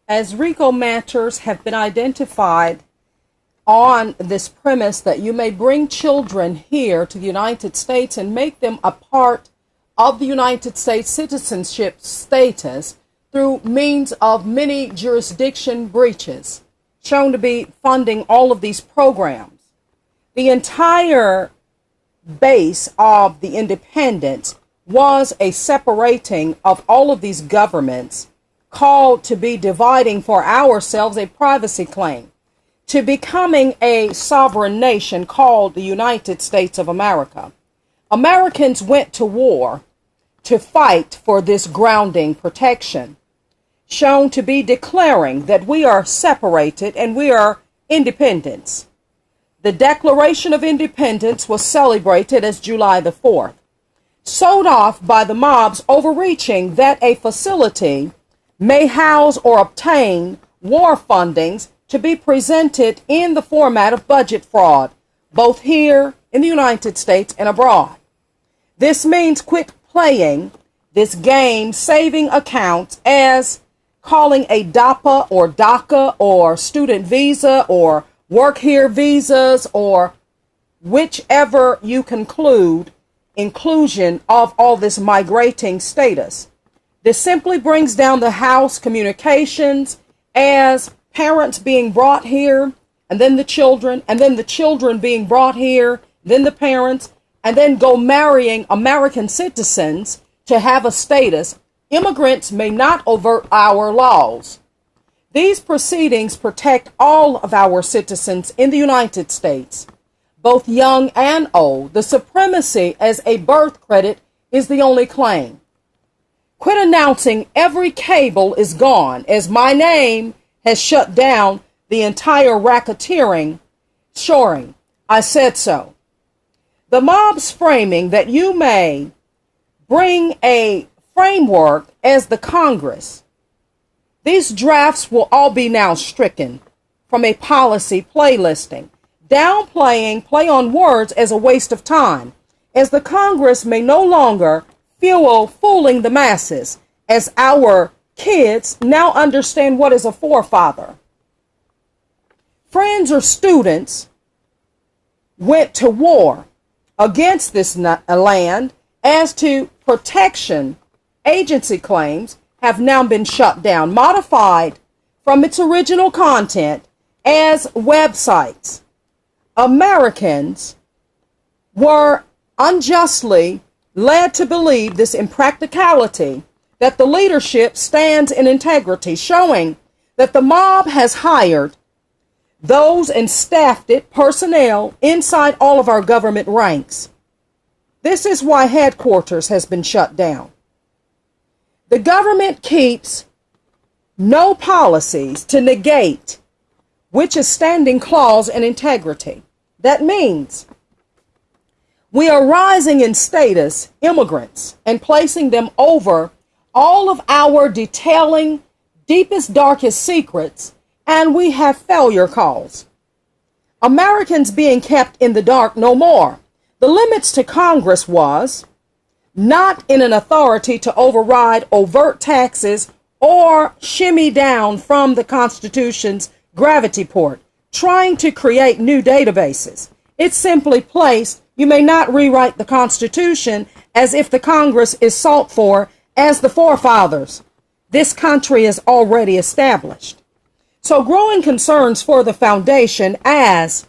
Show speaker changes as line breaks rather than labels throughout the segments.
As RICO matters have been identified on this premise that you may bring children here to the United States and make them a part of the United States citizenship status through means of many jurisdiction breaches, shown to be funding all of these programs. The entire base of the independence was a separating of all of these governments, called to be dividing for ourselves a privacy claim, to becoming a sovereign nation called the United States of America. Americans went to war to fight for this grounding protection, shown to be declaring that we are separated and we are independents. The Declaration of Independence was celebrated as July the 4th, sold off by the mobs overreaching that a facility may house or obtain war fundings to be presented in the format of budget fraud, both here in the United States and abroad. This means quit playing this game, saving accounts as calling a DAPA or DACA or student visa or work here visas or whichever you conclude inclusion of all this migrating status. This simply brings down the house communications as parents being brought here, and then the children, and then the children being brought here, then the parents, and then go marrying American citizens to have a status. Immigrants may not overt our laws. These proceedings protect all of our citizens in the United States, both young and old. The supremacy as a birth credit is the only claim. Quit announcing every cable is gone, as my name has shut down the entire racketeering, shoring. I said so. The mob's framing that you may bring a framework as the Congress. These drafts will all be now stricken from a policy playlisting, downplaying play on words as a waste of time, as the Congress may no longer fuel fooling the masses, as our kids now understand what is a forefather. Friends or students went to war against this land as to protection. Agency claims have now been shut down, modified from its original content as websites. Americans were unjustly led to believe this impracticality, that the leadership stands in integrity, showing that the mob has hired those and staffed it, personnel, inside all of our government ranks. This is why headquarters has been shut down. The government keeps no policies to negate which is standing clause and integrity. That means we are rising in status immigrants and placing them over all of our detailing deepest, darkest secrets, and we have failure calls. Americans being kept in the dark no more. The limits to Congress was not in an authority to override overt taxes or shimmy down from the Constitution's gravity port, trying to create new databases. It simply placed, you may not rewrite the Constitution as if the Congress is sought for as the forefathers. This country is already established. So growing concerns for the foundation as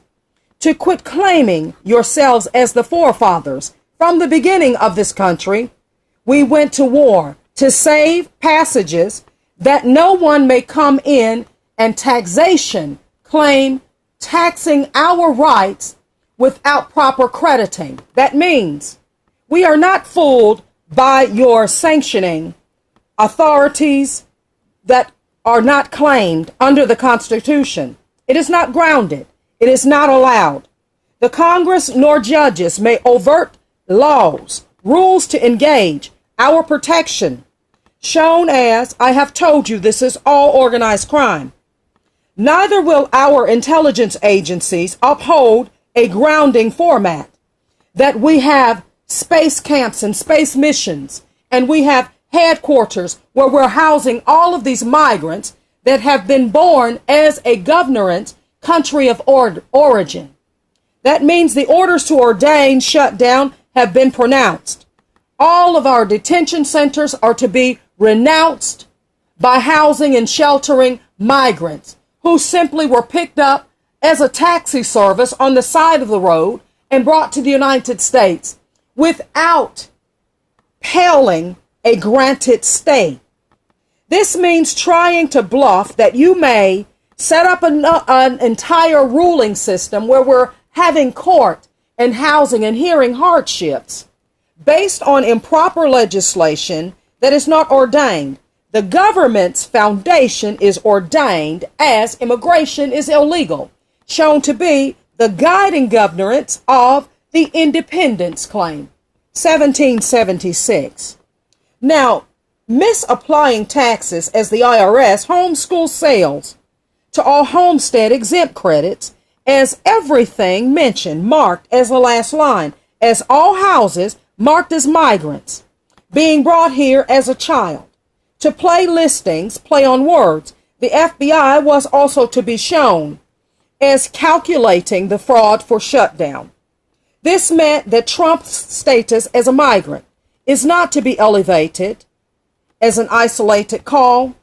to quit claiming yourselves as the forefathers. From the beginning of this country, we went to war to save passages that no one may come in and taxation claim taxing our rights without proper crediting. That means we are not fooled by your sanctioning authorities that are not claimed under the Constitution. It is not grounded. It is not allowed. The Congress nor judges may overt laws, rules to engage our protection, shown as, I have told you, this is all organized crime. Neither will our intelligence agencies uphold a grounding format, that we have space camps and space missions, and we have headquarters where we're housing all of these migrants that have been born as a governance country of origin. That means the orders to ordain shutdown have been pronounced. All of our detention centers are to be renounced by housing and sheltering migrants who simply were picked up as a taxi service on the side of the road and brought to the United States without paying a granted stay. This means trying to bluff that you may set up an entire ruling system where we're having court and housing and hearing hardships based on improper legislation that is not ordained. The government's foundation is ordained as immigration is illegal, shown to be the guiding governance of the independence claim, 1776. Now, misapplying taxes as the IRS homeschool sales to all homestead exempt credits as everything mentioned marked as the last line, as all houses marked as migrants being brought here as a child. To play listings, play on words, the FBI was also to be shown as calculating the fraud for shutdown. This meant that Trump's status as a migrant is not to be elevated as an isolated call,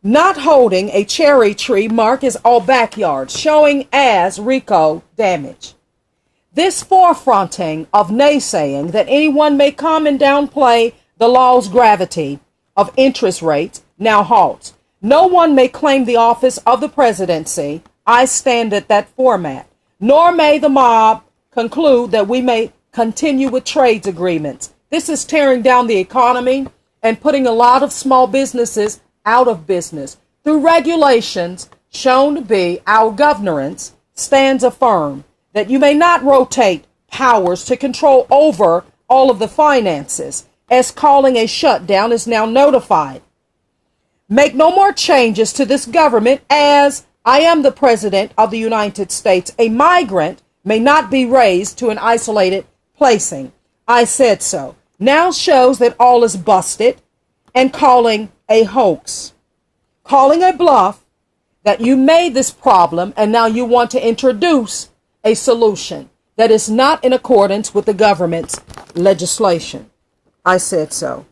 not holding a cherry tree mark as all backyards, showing as RICO damage. This forefronting of naysaying that anyone may come and downplay the law's gravity of interest rates now halts. No one may claim the office of the presidency. I stand at that format. Nor may the mob conclude that we may continue with trades agreements. This is tearing down the economy and putting a lot of small businesses out of business. Through regulations shown to be our governance stands affirm that you may not rotate powers to control over all of the finances, as calling a shutdown is now notified. Make no more changes to this government, as I am the President of the United States. A migrant may not be raised to an isolated placing. I said so. Now shows that all is busted and calling a hoax. Calling a bluff that you made this problem and now you want to introduce a solution that is not in accordance with the government's legislation. I said so.